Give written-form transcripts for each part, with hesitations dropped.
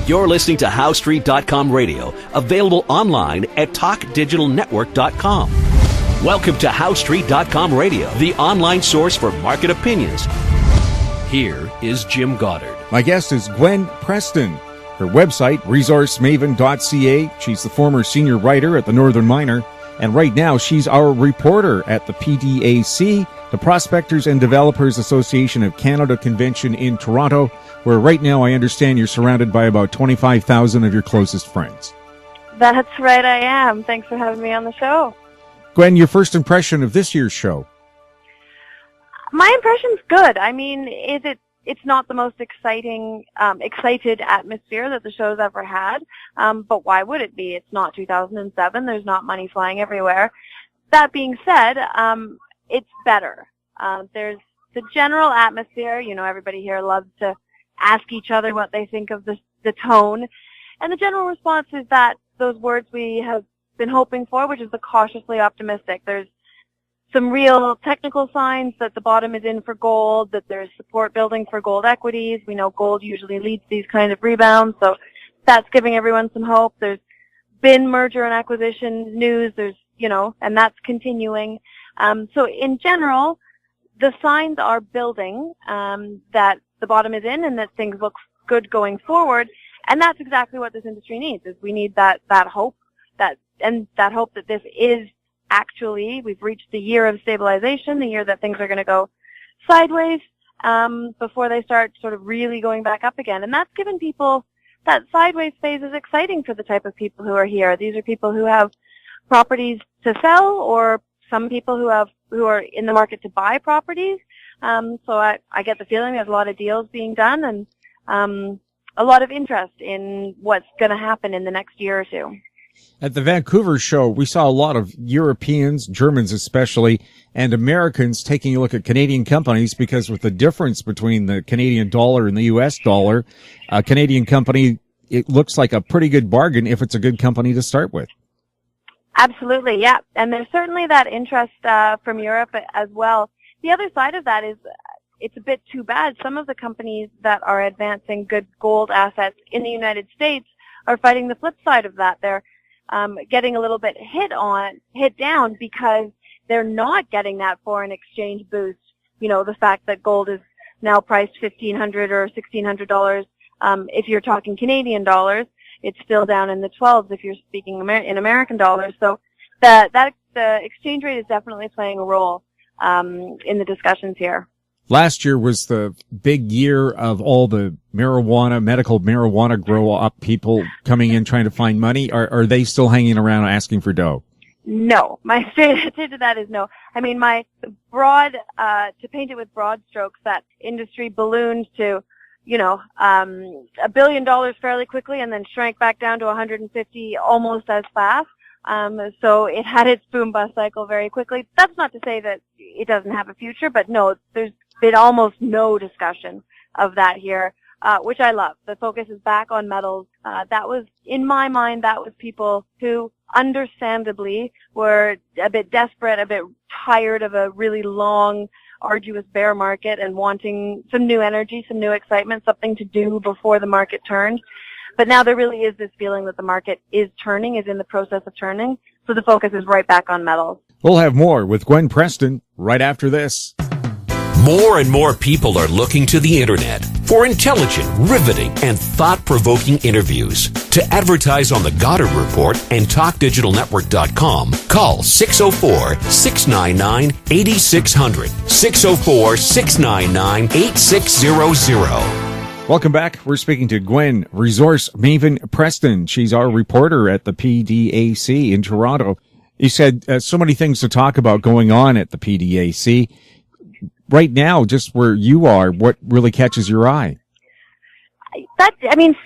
You're listening to HowStreet.com radio, available online at TalkDigitalNetwork.com. Welcome to HowStreet.com radio, the online source for market opinions. Here is Jim Goddard. My guest is Gwen Preston. Her website, resourcemaven.ca. She's the former senior writer at the Northern Miner, and right now she's our reporter at the PDAC, the Prospectors and Developers Association of Canada convention in Toronto, where right now I understand you're surrounded by about 25,000 of your closest friends. That's right, I am. Thanks for having me on the show. Gwen, your first impression of this year's show? My impression's good. I mean, it's not the most excited atmosphere that the show's ever had, but why would it be? It's not 2007. There's not money flying everywhere. That being said, it's better. There's the general atmosphere. You know, everybody here loves to ask each other what they think of the tone, and the general response is that those words we have been hoping for, which is the cautiously optimistic. There's some real technical signs that the bottom is in for gold, that there's support building for gold equities. We know gold usually leads these kind of rebounds, so that's giving everyone some hope. There's been merger and acquisition news, and that's continuing. So in general, the signs are building that the bottom is in and that things look good going forward, and that's exactly what this industry needs. Is we need that hope, that hope that this is actually, we've reached the year of stabilization, the year that things are going to go sideways before they start sort of really going back up again. And that's given people, that sideways phase is exciting for the type of people who are here. These are people who have properties to sell, or some people who are in the market to buy properties. So I get the feeling there's a lot of deals being done, and a lot of interest in what's going to happen in the next year or two. At the Vancouver show, we saw a lot of Europeans, Germans especially, and Americans taking a look at Canadian companies because with the difference between the Canadian dollar and the U.S. dollar, a Canadian company, it looks like a pretty good bargain if it's a good company to start with. Absolutely, yeah. And there's certainly that interest from Europe as well. The other side of that is it's a bit too bad. Some of the companies that are advancing good gold assets in the United States are fighting the flip side of that. They're getting a little bit hit down because they're not getting that foreign exchange boost. You know, the fact that gold is now priced $1,500 or $1,600. If you're talking Canadian dollars, it's still down in the 12s if you're speaking in American dollars. So the exchange rate is definitely playing a role in the discussions here. Last year was the big year of all the medical marijuana grow up people coming in trying to find money. Are they still hanging around asking for dough? No. My straight answer to that is no. I mean, to paint it with broad strokes, that industry ballooned to, $1 billion fairly quickly and then shrank back down to 150 almost as fast. So it had its boom bust cycle very quickly. That's not to say that it doesn't have a future, but no, there's been almost no discussion of that here, which I love. The focus is back on metals. That was, in my mind, that was people who understandably were a bit desperate, a bit tired of a really long, arduous bear market and wanting some new energy, some new excitement, something to do before the market turned. But now there really is this feeling that the market is turning, is in the process of turning. So the focus is right back on metals. We'll have more with Gwen Preston right after this. More and more people are looking to the internet for intelligent, riveting, and thought-provoking interviews. To advertise on the Goddard Report and TalkDigitalNetwork.com, call 604-699-8600, 604-699-8600. Welcome back. We're speaking to Gwen Resource Maven Preston. She's our reporter at the PDAC in Toronto. You said so many things to talk about going on at the PDAC. Right now, just where you are, what really catches your eye?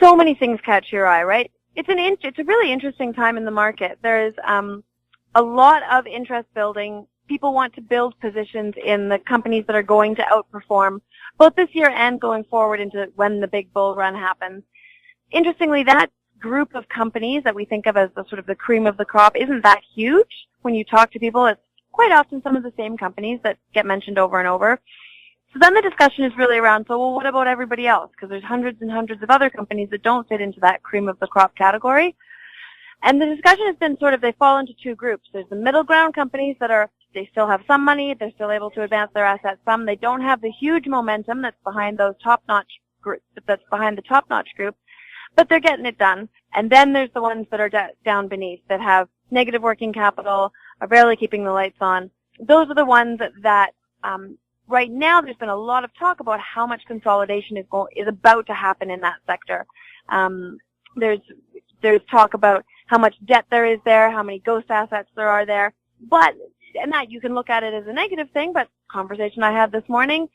So many things catch your eye, right? It's a really interesting time in the market. There's a lot of interest building. People want to build positions in the companies that are going to outperform both this year and going forward into when the big bull run happens. Interestingly, that group of companies that we think of as the sort of the cream of the crop isn't that huge. When you talk to people, it's quite often some of the same companies that get mentioned over and over. So then the discussion is really around, so well, what about everybody else? Because there's hundreds and hundreds of other companies that don't fit into that cream of the crop category. And the discussion has been sort of, they fall into two groups. There's the middle ground companies that they still have some money, they're still able to advance their assets some. They don't have the huge momentum that's behind those top-notch groups, that's behind the top-notch group, but they're getting it done. And then there's the ones that are down beneath, that have negative working capital, are barely keeping the lights on. Those are the ones that right now there's been a lot of talk about how much consolidation is about to happen in that sector. There's talk about how much debt there is there, how many ghost assets there are there. But, and that you can look at it as a negative thing, but conversation I had this morning,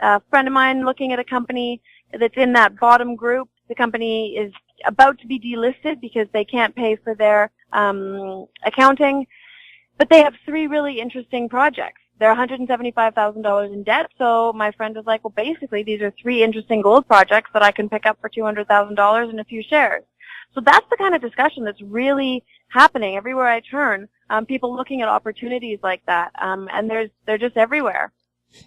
a friend of mine looking at a company that's in that bottom group. The company is about to be delisted because they can't pay for their accounting, but they have 3 really interesting projects. They're $175,000 in debt, so my friend was like, well, basically, these are 3 interesting gold projects that I can pick up for $200,000 in a few shares. So that's the kind of discussion that's really happening everywhere I turn. People looking at opportunities like that, and they're just everywhere.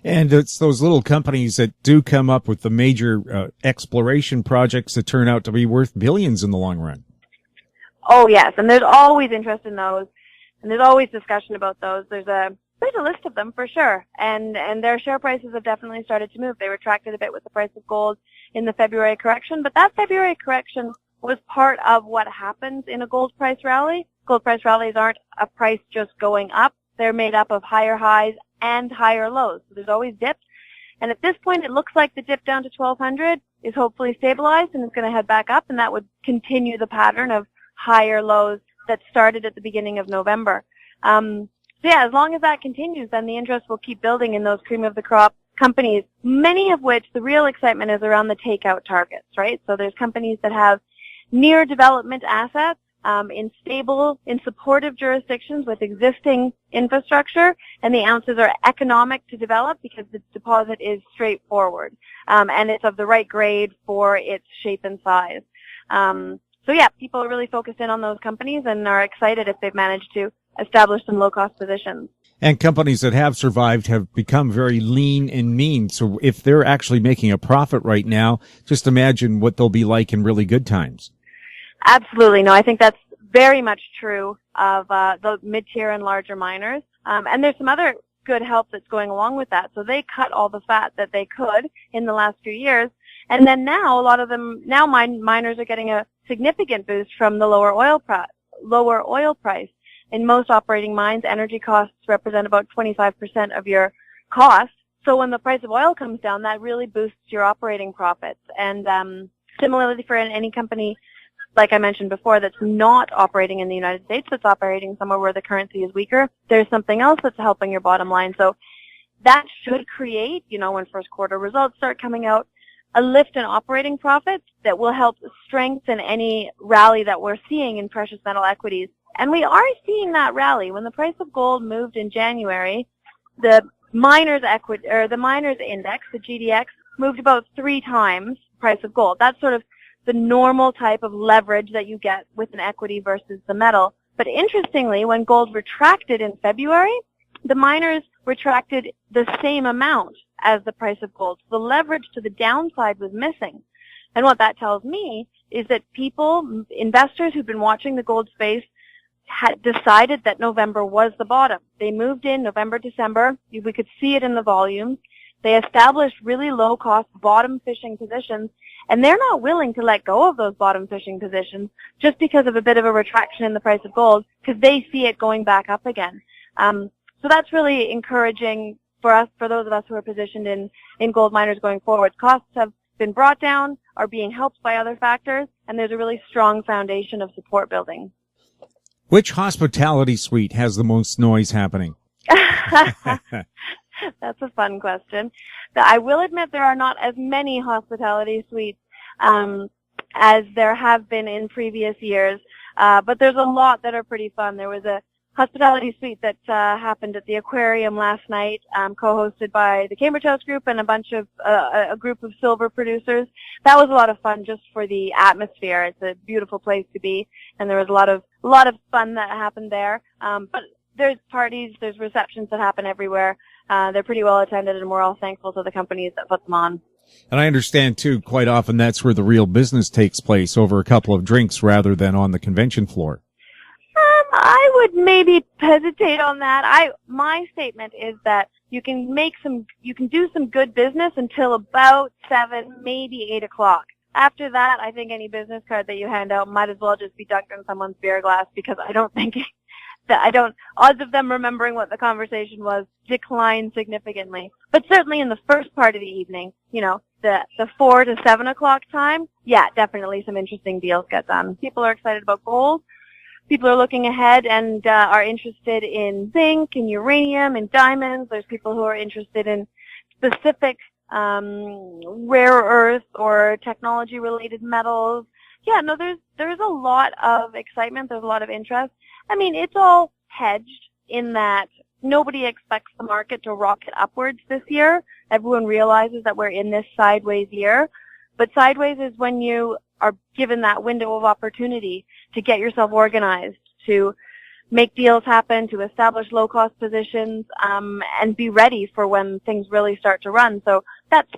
And it's those little companies that do come up with the major exploration projects that turn out to be worth billions in the long run. Oh, yes, and there's always interest in those, and there's always discussion about those. There's a list of them for sure, and their share prices have definitely started to move. They retracted a bit with the price of gold in the February correction, but that February correction was part of what happens in a gold price rally. Gold price rallies aren't a price just going up. They're made up of higher highs and higher lows. So there's always dips. And at this point, it looks like the dip down to 1,200 is hopefully stabilized and it's going to head back up, and that would continue the pattern of higher lows that started at the beginning of November. So yeah, as long as that continues, then the interest will keep building in those cream of the crop companies, many of which the real excitement is around the takeout targets, right? So there's companies that have near development assets in supportive jurisdictions with existing infrastructure, and the ounces are economic to develop because the deposit is straightforward, and it's of the right grade for its shape and size. So yeah, people are really focused in on those companies and are excited if they've managed to establish some low-cost positions. And companies that have survived have become very lean and mean. So if they're actually making a profit right now, just imagine what they'll be like in really good times. Absolutely. No, I think that's very much true of the mid-tier and larger miners. And there's some other good help that's going along with that. So they cut all the fat that they could in the last few years. And then now a lot of them, miners are getting a significant boost from the lower oil price. In most operating mines, energy costs represent about 25% of your cost. So when the price of oil comes down, that really boosts your operating profits. And similarly for any company, like I mentioned before, that's not operating in the United States, that's operating somewhere where the currency is weaker, there's something else that's helping your bottom line. So that should create, when first quarter results start coming out, a lift in operating profits that will help strengthen any rally that we're seeing in precious metal equities. And we are seeing that rally. When the price of gold moved in January, the miners index, the GDX, moved about 3 times the price of gold. That's sort of the normal type of leverage that you get with an equity versus the metal. But interestingly, when gold retracted in February, the miners retracted the same amount as the price of gold. So the leverage to the downside was missing. And what that tells me is that investors who've been watching the gold space had decided that November was the bottom. They moved in November, December. We could see it in the volumes. They established really low-cost bottom fishing positions, and they're not willing to let go of those bottom fishing positions just because of a bit of a retraction in the price of gold, because they see it going back up again. So that's really encouraging for us, for those of us who are positioned in gold miners going forward. Costs have been brought down, are being helped by other factors, and there's a really strong foundation of support building. Which hospitality suite has the most noise happening? That's a fun question. I will admit there are not as many hospitality suites as there have been in previous years, but there's a lot that are pretty fun. There was a hospitality suite that happened at the aquarium last night, co-hosted by the Cambridge House Group and a group of silver producers. That was a lot of fun just for the atmosphere. It's a beautiful place to be, and there was a lot of fun that happened there. But there's parties, there's receptions that happen everywhere. They're pretty well attended, and we're all thankful to the companies that put them on. And I understand, too, quite often that's where the real business takes place, over a couple of drinks rather than on the convention floor. I would maybe hesitate on that. My statement is that you can do some good business until about 7, maybe 8 o'clock. After that, I think any business card that you hand out might as well just be dunked in someone's beer glass, because I don't think odds of them remembering what the conversation was decline significantly. But certainly in the first part of the evening, the 4 to 7 o'clock time, yeah, definitely some interesting deals get done. People are excited about gold. People are looking ahead and are interested in zinc and uranium and diamonds. There's people who are interested in specific rare earth or technology-related metals. Yeah, no, there's a lot of excitement. There's a lot of interest. I mean, it's all hedged in that nobody expects the market to rocket upwards this year. Everyone realizes that we're in this sideways year. But sideways is when you are given that window of opportunity to get yourself organized, to make deals happen, to establish low-cost positions, and be ready for when things really start to run. So that's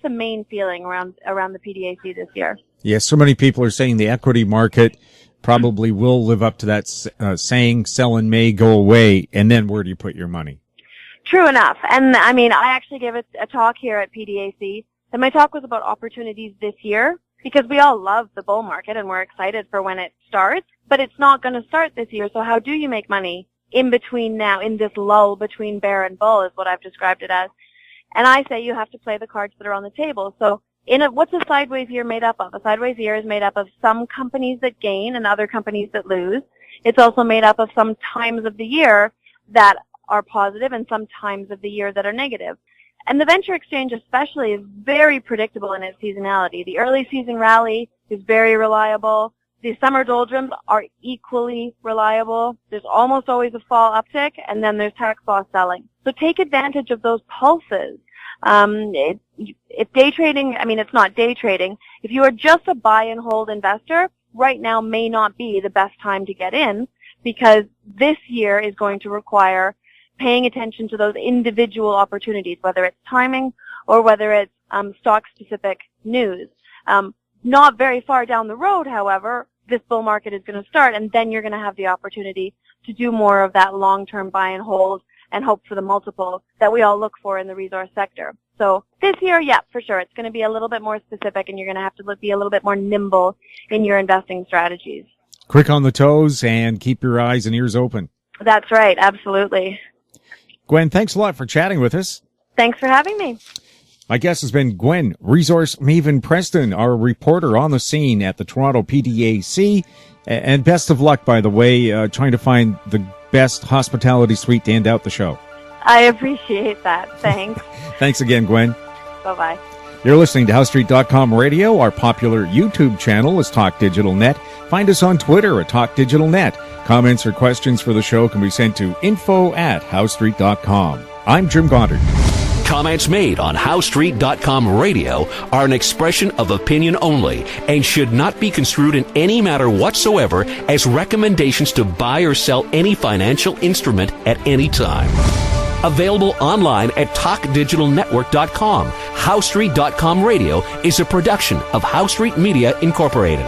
the main feeling around the PDAC this year. Yes, so many people are saying the equity market probably will live up to that saying, sell in May, go away, and then where do you put your money? True enough. And I mean, I actually gave a talk here at PDAC, and my talk was about opportunities this year, because we all love the bull market and we're excited for when it starts, but it's not going to start this year. So how do you make money in between now, in this lull between bear and bull is what I've described it as. And I say you have to play the cards that are on the table. So what's a sideways year made up of? A sideways year is made up of some companies that gain and other companies that lose. It's also made up of some times of the year that are positive and some times of the year that are negative. And the venture exchange especially is very predictable in its seasonality. The early season rally is very reliable. The summer doldrums are equally reliable. There's almost always a fall uptick, and then there's tax loss selling. So take advantage of those pulses. If day trading, I mean, it's not day trading. If you are just a buy and hold investor, right now may not be the best time to get in, because this year is going to require paying attention to those individual opportunities, whether it's timing or whether it's stock-specific news. Not very far down the road, however, this bull market is going to start, and then you're going to have the opportunity to do more of that long-term buy and hold and hope for the multiple that we all look for in the resource sector. So this year, yeah, for sure, it's going to be a little bit more specific, and you're going to have to be a little bit more nimble in your investing strategies. Quick on the toes and keep your eyes and ears open. That's right, absolutely. Gwen, thanks a lot for chatting with us. Thanks for having me. My guest has been Gwen Resource Maven Preston, our reporter on the scene at the Toronto PDAC. And best of luck, by the way, trying to find the best hospitality suite to end out the show. I appreciate that. Thanks. Thanks again, Gwen. Bye-bye. You're listening to HowStreet.com Radio. Our popular YouTube channel is Talk Digital Net. Find us on Twitter at Talk Digital Net. Comments or questions for the show can be sent to info@howstreet.com. I'm Jim Goddard. Comments made on HowStreet.com Radio are an expression of opinion only and should not be construed in any matter whatsoever as recommendations to buy or sell any financial instrument at any time. Available online at TalkDigitalNetwork.com. HowStreet.com Radio is a production of HowStreet Media Incorporated.